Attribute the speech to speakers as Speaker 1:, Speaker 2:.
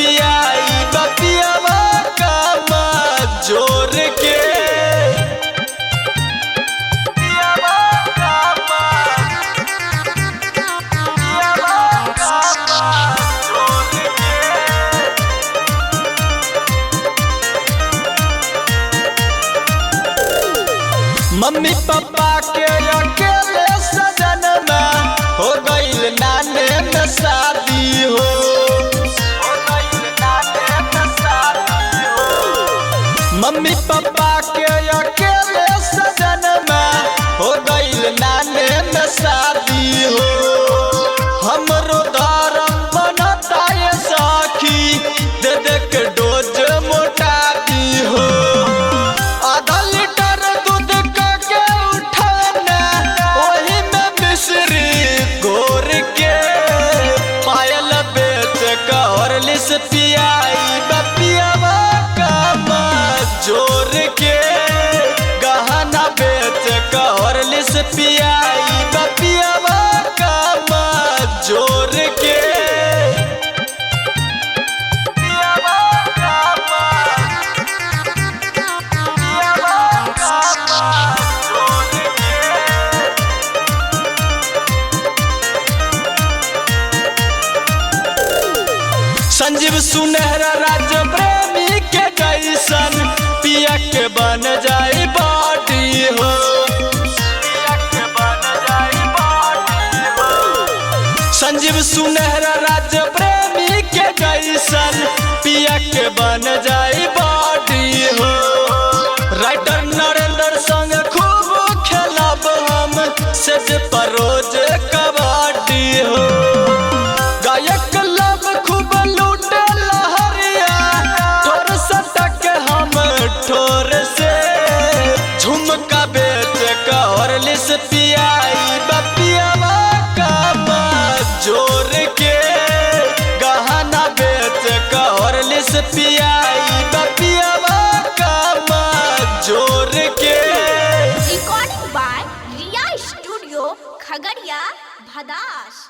Speaker 1: पियाई बपियावा कामा जोर के मम्मी पापा के अकेले सजन में हो गईल नाने में शादी हो मम्मी पापा के अकेले सजन में हो गईल नाने में शादी हो हमरो धर्म बनता है सखी दे दे के डोज मोटा दी हो पियाई बपियावा कामा जोर के गहना बेच कहरलिस पियाई बपियावा कामा जोर के संजीव सुनहरा राज प्रेमी के जैसन पिया के बन जाई बाटी हो संजीव सुनहरा राज प्रेमी के जैसन पिया के बन जाई बाटी हो राइटर नरेंद्र संग खूब खेलब हम सेज परोज कबड्डी हो गायक लब खूब ठोर से झुमका बेच कहरलिस पियाई बपियावा कामा जोर के गहना बेच कहरलिस पियाई बपियावा कामा जोर के
Speaker 2: recording by Riya studio Khagaria Bhadas.